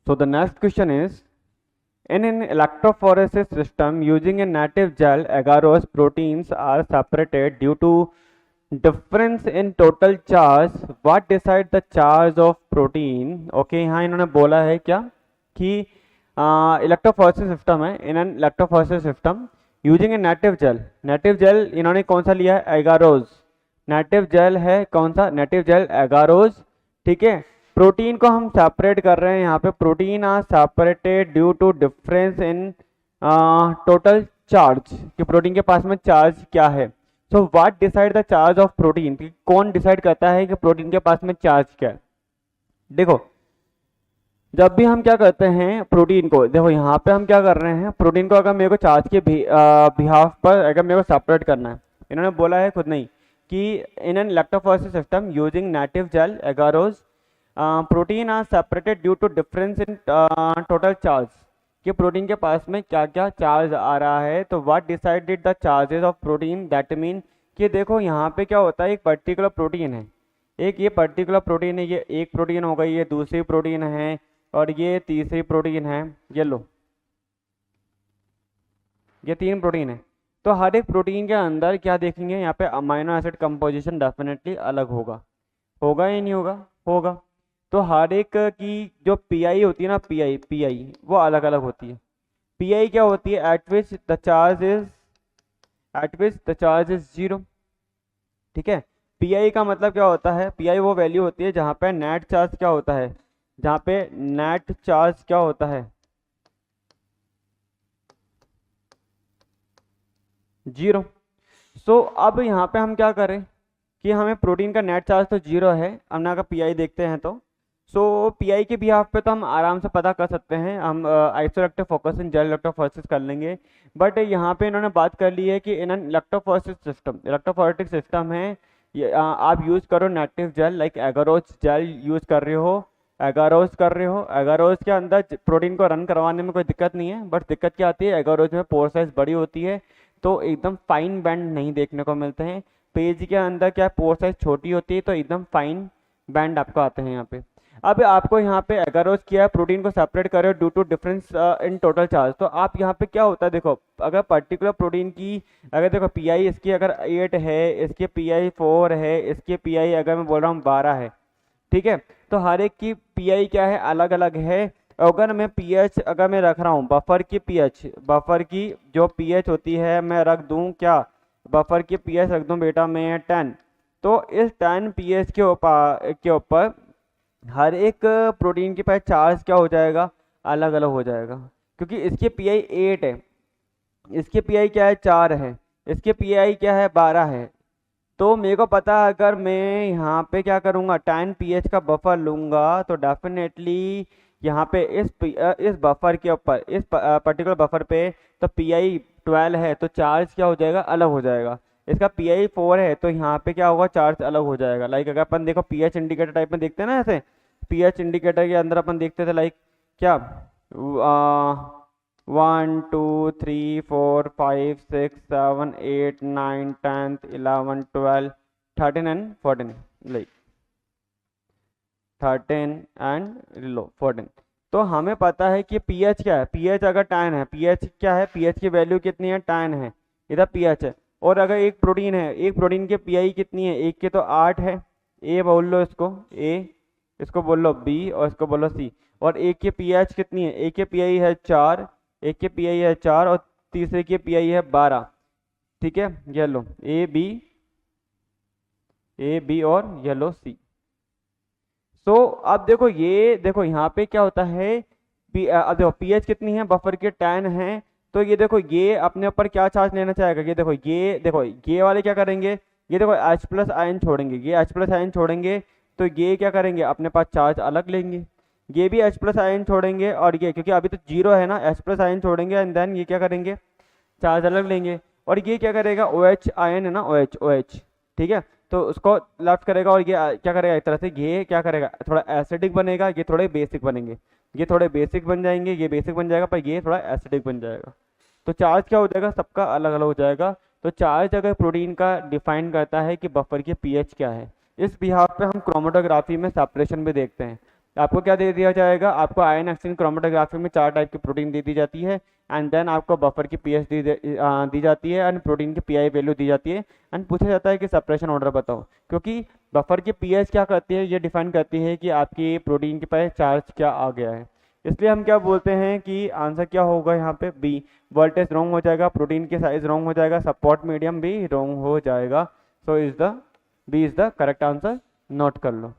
So the next question is, in an electrophoresis system using a native gel, agarose proteins are separated due to difference in total charge. What decide the charge of protein? Okay, यहाँ इन्होंने बोला है क्या कि electrophoresis system है, in an electrophoresis system using a native gel इन्होंने कौन सा लिया है? एगारोज। नेटिव जेल है कौन सा? Native gel agarose. ठीक है, प्रोटीन को हम सेपरेट कर रहे हैं यहाँ पे, protein are separated due to difference in total charge, कि प्रोटीन के पास में चार्ज क्या है। So what decide the charge of protein, कौन डिसाइड करता है कि प्रोटीन के पास में चार्ज क्या है? देखो, जब भी हम क्या करते हैं प्रोटीन को, देखो यहाँ पे हम क्या कर रहे हैं, प्रोटीन को अगर मेरे को चार्ज के बिहाफ पर अगर मेरे को सेपरेट करना है, इन्होंने बोला है खुद नहीं कि in an electrophoresis system using native gel agarose protein are separated due to difference in total charge, कि प्रोटीन के पास में क्या क्या चार्ज आ रहा है। तो what decided the charges of protein, that mean कि देखो यहाँ पे क्या होता है, एक पर्टिकुलर प्रोटीन है, एक ये पर्टिकुलर प्रोटीन है, ये एक प्रोटीन हो गई, ये दूसरी प्रोटीन है और ये तीसरी प्रोटीन है, ये लो, ये तीन प्रोटीन है। तो हर एक प्रोटीन के अंदर क्या देखेंगे यहाँ पे, अमाइनो एसिड कंपोजिशन डेफिनेटली अलग होगा, होगा या नहीं होगा? होगा। तो हर एक की जो पीआई होती है ना, पीआई वो अलग अलग होती है। पीआई क्या होती है? Eight which the charge is zero. ठीक है, पीआई का मतलब क्या होता है? पीआई वो वैल्यू होती है जहाँ पे नेट चार्ज क्या होता है, जहाँ पे नेट चार्ज क्या होता है? जीरो। सो अब यहाँ पे हम क्या करें कि हमें प्रोटीन का नेट चार्ज तो जीरो है, हमने अगर पीआई देखते हैं तो सो पीआई के बिहाफ पे तो हम आराम से पता कर सकते हैं, हम isoelectric focus in gel electrophoresis कर लेंगे। बट यहाँ पे इन्होंने बात कर ली है कि in an electrophoresis system, electrophoretic system है ये, आप यूज़ करो native gel, like agarose gel use कर रहे हो, एगारोज के अंदर प्रोटीन को रन करवाने में कोई दिक्कत नहीं है। बट दिक्कत क्या आती है, एगारोज में पोर साइज बड़ी होती है तो एकदम फाइन बैंड नहीं देखने को मिलते हैं। पेज के अंदर क्या पोर साइज छोटी होती है तो एकदम फाइन बैंड आपको आते हैं यहाँ पे। अब आपको यहाँ पे एगारोज किया है, प्रोटीन को सेपरेट कर रहे हो due to difference in total charge. तो आप यहाँ पे क्या होता है, देखो अगर पर्टिकुलर प्रोटीन की अगर देखो पीआई इसकी अगर 8 है, इसके पीआई 4 है, इसके पीआई अगर मैं बोल रहा हूँ 12 है, ठीक है, तो हर एक की पीआई क्या है, अलग अलग है। अगर मैं पीएच अगर मैं रख रहा हूँ, बफर की पीएच, बफर की जो पीएच होती है मैं रख दूँ क्या, बफर की पीएच रख दूँ बेटा मैं 10, तो इस 10 पीएच के ऊपर हर एक प्रोटीन के पास चार्ज क्या हो जाएगा, अलग अलग हो जाएगा। क्योंकि इसके पीआई 8 है, इसके पीआई क्या है 4 है, इसके पीआई क्या है 12 है। तो मेरे को पता है अगर मैं यहाँ पे क्या करूँगा 10 पीएच का बफर लूँगा तो डेफिनेटली यहाँ पे इस बफर के ऊपर, इस पर्टिकुलर बफर पे तो पीआई 12 है तो चार्ज क्या हो जाएगा, अलग हो जाएगा। इसका पीआई 4 है तो यहाँ पे क्या होगा, चार्ज अलग हो जाएगा। लाइक अगर अपन देखो पीएच इंडिकेटर टाइप में देखते हैं ना, ऐसे पीएच इंडिकेटर के अंदर अपन देखते थे लाइक क्या 1 2 3 4 5 6 7 8 9 10 11 12 13 एंड 14, लाइक 13 एंड लो 14। तो हमें पता है कि पीएच क्या है, पीएच अगर 10 है, पीएच क्या है, पीएच की वैल्यू कितनी है, 10 है, इधर पीएच है। और अगर एक प्रोटीन है, एक प्रोटीन की पीआई कितनी है, एक के तो 8 है, ए बोल लो इसको ए, इसको बोल लो बी और इसको बोलो सी। और एक की पीएच कितनी है, एक की पीआई है 4, एक की पीआई है 4 और तीसरे की पीआई है 12। ठीक है, ये लो ए बी और ये लो सी। सो अब देखो ये देखो यहाँ पे क्या होता है, अब देखो पीएच कितनी है, बफर के 10 है, तो ये देखो ये अपने ऊपर क्या चार्ज लेना चाहेगा, ये देखो ये वाले क्या करेंगे, ये देखो H प्लस आयन छोड़ेंगे, ये H प्लस आयन छोड़ेंगे तो ये क्या करेंगे, अपने पास चार्ज अलग लेंगे। ये भी H प्लस आयन छोड़ेंगे और ये क्योंकि अभी तो जीरो है ना, H प्लस आयन छोड़ेंगे एंड देन ये क्या करेंगे, चार्ज अलग लेंगे। और ये क्या करेगा, OH आयन है ना, OH, ठीक है, तो उसको लेफ्ट करेगा और ये क्या करेगा, एक तरह से ये क्या करेगा, थोड़ा एसिडिक बनेगा, ये थोड़े बेसिक बनेंगे, ये थोड़े बेसिक बन जाएंगे, ये बेसिक बन जाएगा पर ये थोड़ा एसिडिक बन जाएगा। तो चार्ज क्या हो जाएगा, सबका अलग अलग हो जाएगा। तो चार्ज अगर प्रोटीन का डिफाइन करता है कि बफर की पीएच क्या है। इस बिहाफ पे हम क्रोमेटोग्राफी में सेपरेशन भी देखते हैं। आपको क्या दे दिया जाएगा, आपको आयन एक्सचेंज क्रोमेटोग्राफी में 4 टाइप की प्रोटीन दे दी जाती है, एंड देन आपको बफर की पीएच दी जाती है, एंड प्रोटीन की पीआई वैल्यू दी जाती है, एंड पूछा जाता है कि सेपरेशन ऑर्डर बताओ, क्योंकि बफर की पीएच क्या करती है, ये डिफाइन करती है कि आपकी प्रोटीन के पास चार्ज क्या आ गया है। इसलिए हम क्या बोलते हैं कि आंसर क्या होगा यहाँ पे, बी। वोल्टेज रॉन्ग हो जाएगा, प्रोटीन की साइज रॉन्ग हो जाएगा, सपोर्ट मीडियम भी रॉन्ग हो जाएगा। So is the B is the correct answer, note कर लो।